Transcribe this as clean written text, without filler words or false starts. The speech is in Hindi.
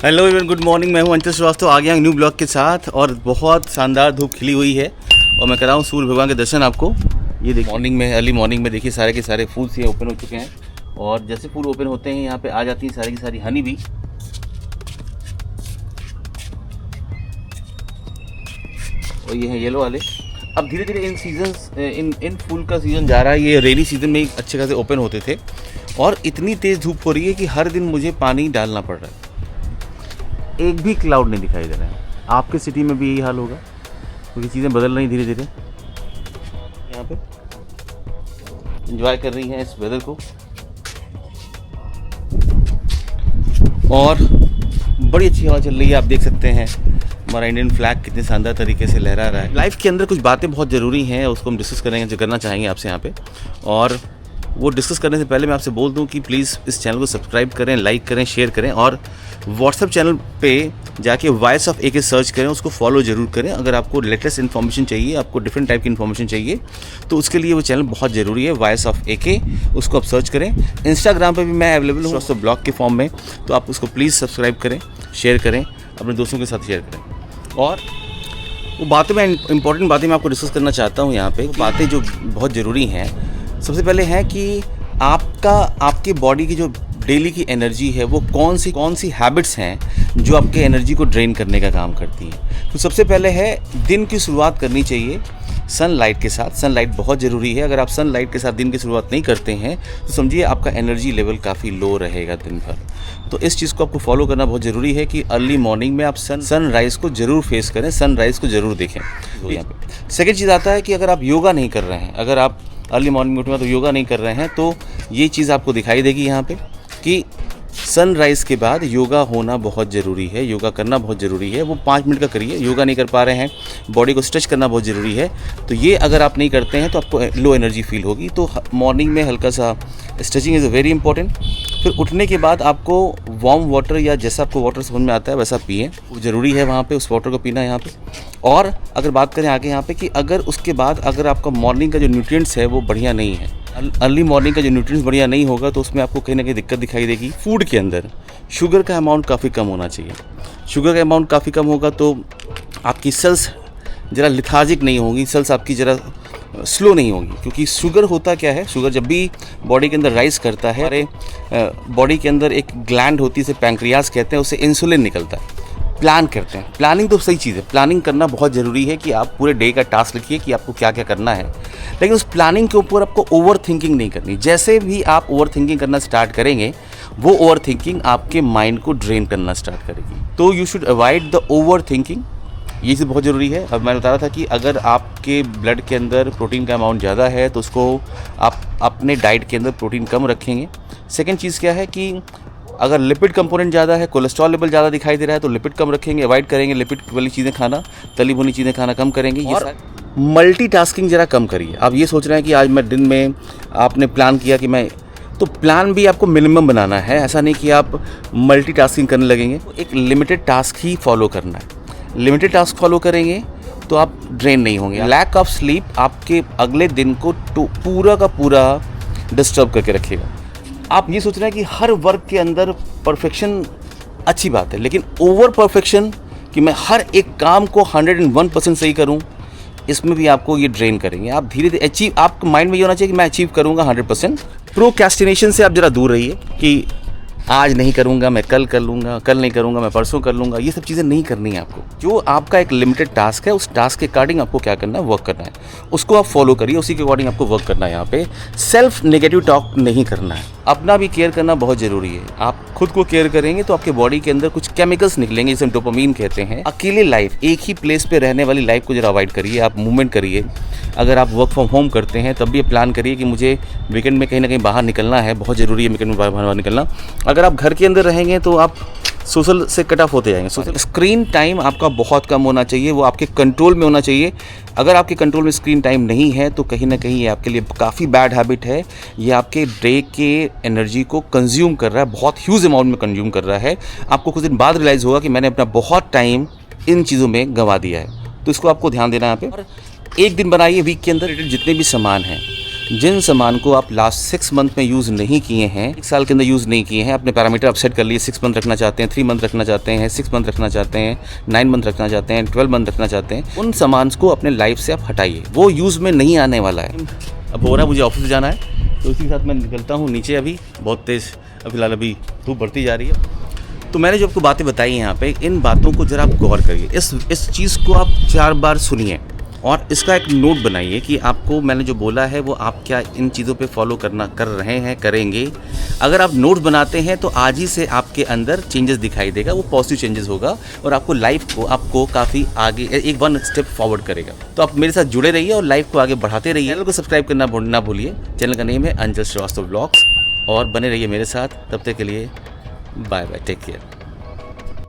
Hello everyone, good morning. मैं हूं अंचल श्रीवास्तव, आ गया न्यू ब्लॉग के साथ और बहुत शानदार धूप खिली हुई है और मैं कर रहा हूं सूर्य भगवान के दर्शन आपको। ये देखिए मॉर्निंग में, अर्ली मॉर्निंग में देखिए सारे के सारे फूल्स ये ओपन हो चुके हैं और जैसे फूल ओपन होते हैं यहाँ पे आ जाती है सारी की सारी हनी भी। और ये हैं येलो वाले। अब धीरे धीरे इन सीजन्स इन फूल का सीज़न जा रहा है। ये रेनी सीज़न में अच्छे खासे ओपन होते थे और इतनी तेज़ धूप हो रही है कि हर दिन मुझे पानी डालना पड़ रहा है। एक भी क्लाउड नहीं दिखाई दे रहा है। आपके सिटी में भी यही हाल होगा क्योंकि चीज़ें बदल रही धीरे धीरे। यहाँ पे एंजॉय कर रही हैं इस वेदर को और बड़ी अच्छी हवा चल रही है। आप देख सकते हैं हमारा इंडियन फ्लैग कितने शानदार तरीके से लहरा रहा है। लाइफ के अंदर कुछ बातें बहुत ज़रूरी हैं, उसको हम डिस्कस करेंगे, जो करना चाहेंगे आपसे यहाँ पे। और वो डिस्कस करने से पहले मैं आपसे बोल दूं कि प्लीज़ इस चैनल को सब्सक्राइब करें, लाइक करें, शेयर करें और व्हाट्सएप चैनल पे जाके वॉइस ऑफ एके सर्च करें, उसको फॉलो ज़रूर करें। अगर आपको लेटेस्ट इन्फॉर्मेशन चाहिए, आपको डिफरेंट टाइप की इन्फॉर्मेशन चाहिए तो उसके लिए वो चैनल बहुत ज़रूरी है, वॉइस ऑफ एके। उसको आप सर्च करें। इंस्टाग्राम पर भी मैं अवेलेबल हूँ तो ब्लॉग के फॉर्म में, तो आप उसको प्लीज़ सब्सक्राइब करें, शेयर करें, अपने दोस्तों के साथ शेयर करें। और वो बातें मैं इंपॉर्टेंट बातें मैं आपको डिस्कस करना चाहता हूँ यहाँ पे, बातें जो बहुत ज़रूरी हैं। सबसे पहले है कि आपके बॉडी की जो डेली की एनर्जी है वो कौन सी हैबिट्स हैं जो आपके एनर्जी को ड्रेन करने का काम करती हैं। तो सबसे पहले है दिन की शुरुआत करनी चाहिए सनलाइट के साथ। सनलाइट बहुत ज़रूरी है। अगर आप सनलाइट के साथ दिन की शुरुआत नहीं करते हैं तो समझिए आपका एनर्जी लेवल काफ़ी लो रहेगा दिन भर। तो इस चीज़ को आपको फॉलो करना बहुत ज़रूरी है कि अर्ली मॉर्निंग में आप सनराइज़ को ज़रूर फेस करें, सनराइज़ को ज़रूर देखें। यहाँ पे सेकेंड चीज़ आता है कि अगर आप योगा नहीं कर रहे हैं, अगर आप अर्ली मॉर्निंग में उठे तो योगा नहीं कर रहे हैं, तो ये चीज़ आपको दिखाई देगी यहाँ पे कि सनराइज़ के बाद योगा होना बहुत ज़रूरी है, योगा करना बहुत ज़रूरी है। वो 5 मिनट का करिए। योगा नहीं कर पा रहे हैं, बॉडी को स्ट्रेच करना बहुत ज़रूरी है। तो ये अगर आप नहीं करते हैं तो आपको लो एनर्जी फील होगी। तो मॉर्निंग में हल्का सा स्ट्रेचिंग इज़ वेरी इंपॉर्टेंट। फिर उठने के बाद आपको वार्म वाटर या जैसा आपको वाटर समझ में आता है वैसा पिए, वो ज़रूरी है वहाँ पे उस वाटर को पीना यहाँ पे। और अगर बात करें आगे यहाँ पे कि अगर उसके बाद अगर आपका मॉर्निंग का जो न्यूट्रिएंट्स है वो बढ़िया नहीं है, अर्ली मॉर्निंग का जो न्यूट्रिएंट्स बढ़िया नहीं होगा तो उसमें आपको कहीं ना कहीं दिक्कत दिखाई देगी। फूड के अंदर शुगर का अमाउंट काफ़ी कम होना चाहिए। शुगर का अमाउंट काफ़ी कम होगा तो आपकी सेल्स ज़रा लिथार्जिक नहीं होंगी, सेल्स आपकी ज़रा स्लो नहीं होगी। क्योंकि शुगर होता क्या है, शुगर जब भी बॉडी के अंदर राइज करता है, हमारे बॉडी के अंदर एक ग्लैंड होती है, इसे पैंक्रियाज कहते हैं, उससे इंसुलिन निकलता है। प्लान करते हैं, प्लानिंग तो सही चीज़ है, प्लानिंग करना बहुत ज़रूरी है कि आप पूरे डे का टास्क लिखिए कि आपको क्या क्या करना है। लेकिन उस प्लानिंग के ऊपर आपको ओवर थिंकिंग नहीं करनी। जैसे भी आप ओवर थिंकिंग करना स्टार्ट करेंगे वो ओवर थिंकिंग आपके माइंड को ड्रेन करना स्टार्ट करेगी। तो you should avoid the over thinking, ये चीज़ बहुत ज़रूरी है। अब मैंने बता रहा था कि अगर आपके ब्लड के अंदर प्रोटीन का अमाउंट ज़्यादा है तो उसको आप अपने डाइट के अंदर प्रोटीन कम रखेंगे। सेकेंड चीज़ क्या है कि अगर लिपिड कंपोनेंट ज़्यादा है, कोलेस्ट्रॉल लेवल ज़्यादा दिखाई दे रहा है तो लिपिड कम रखेंगे, अवॉइड करेंगे लिपिड वाली चीज़ें खाना, तली भुनी चीज़ें खाना कम करेंगे। और मल्टीटास्किंग ज़रा कम करिए। आप ये सोच रहे हैं कि आज मैं दिन में आपने प्लान किया कि मैं, तो प्लान भी आपको मिनिमम बनाना है। ऐसा नहीं कि आप मल्टीटास्किंग करने लगेंगे। एक लिमिटेड टास्क ही फॉलो करना है। लिमिटेड टास्क फॉलो करेंगे तो आप ड्रेन नहीं होंगे। लैक ऑफ स्लीप आपके अगले दिन को पूरा का पूरा डिस्टर्ब करके रखेगा। आप ये सोच रहे हैं कि हर वर्क के अंदर परफेक्शन अच्छी बात है, लेकिन ओवर परफेक्शन कि मैं हर एक काम को 101% सही करूं, इसमें भी आपको ये ड्रेन करेंगे। आप धीरे धीरे अचीव, आपके माइंड में ये होना चाहिए कि मैं अचीव करूंगा 100%। प्रोक्रेस्टिनेशन से आप ज़रा दूर रहिए कि आज नहीं करूंगा मैं कल कर लूँगा, कल नहीं करूंगा मैं परसों कर लूँगा। ये सब चीज़ें नहीं करनी है आपको। जो आपका एक लिमिटेड टास्क है उस टास्क के अकॉर्डिंग आपको क्या करना है, वर्क करना है, उसको आप फॉलो करिए, उसी के अकॉर्डिंग आपको वर्क करना है। यहाँ पे सेल्फ नेगेटिव टॉक नहीं करना है। अपना भी केयर करना बहुत ज़रूरी है। आप खुद को केयर करेंगे तो आपके बॉडी के अंदर कुछ केमिकल्स निकलेंगे जिसे डोपामीन कहते हैं। अकेले लाइफ, एक ही प्लेस पे रहने वाली लाइफ को जरा अवॉइड करिए। आप मूवमेंट करिए। अगर आप वर्क फ्रॉम होम करते हैं तब भी प्लान करिए कि मुझे वीकेंड में कहीं ना कहीं बाहर निकलना है, बहुत ज़रूरी है वीकेंड में बाहर निकलना। अगर आप घर के अंदर रहेंगे तो आप सोशल से कट ऑफ होते जाएंगे। सोशल स्क्रीन टाइम आपका बहुत कम होना चाहिए, वो आपके कंट्रोल में होना चाहिए। अगर आपके कंट्रोल में स्क्रीन टाइम नहीं है तो कहीं ना कहीं ये आपके लिए काफ़ी बैड हैबिट है। ये आपके डे के एनर्जी को कंज्यूम कर रहा है, बहुत ह्यूज अमाउंट में कंज्यूम कर रहा है। आपको कुछ दिन बाद रियलाइज़ होगा कि मैंने अपना बहुत टाइम इन चीज़ों में गंवा दिया है। तो इसको आपको ध्यान देना है यहाँ पे। और एक दिन बनाइए वीक के अंदर जितने भी सामान हैं, जिन सामान को आप लास्ट 6 मंथ में यूज़ नहीं किए हैं, 1 साल के अंदर यूज़ नहीं किए हैं, अपने पैरामीटर आप सेट कर लिए, 6 मंथ रखना चाहते हैं, 3 मंथ रखना चाहते हैं, 6 मंथ रखना चाहते हैं, 9 मंथ रखना चाहते हैं, 12 मंथ रखना चाहते हैं, उन सामान को अपने लाइफ से आप हटाइए, वो यूज़ में नहीं आने वाला है। अब हो रहा है मुझे ऑफिस जाना है, तो इसी के साथ मैं निकलता हूँ नीचे। अभी बहुत तेज़ फिलहाल अभी धूप बढ़ती जा रही है। तो मैंने जो आपको बातें बताई यहाँ पे, इन बातों को ज़रा आप गौर करिए, इस चीज़ को आप 4 बार सुनिए और इसका एक नोट बनाइए कि आपको मैंने जो बोला है वो आप क्या इन चीज़ों पे फॉलो कर रहे हैं, करेंगे। अगर आप नोट बनाते हैं तो आज ही से आपके अंदर चेंजेस दिखाई देगा, वो पॉजिटिव चेंजेस होगा और आपको लाइफ को आपको काफ़ी आगे एक 1 स्टेप फॉरवर्ड करेगा। तो आप मेरे साथ जुड़े रहिए और लाइफ को आगे बढ़ाते रहिए। चैनल को सब्सक्राइब करना ना भूलिए। चैनल का नेम है अंचल श्रीवास्तव ब्लॉग्स और बने रहिए मेरे साथ। तब तक के लिए बाय बाय, टेक केयर।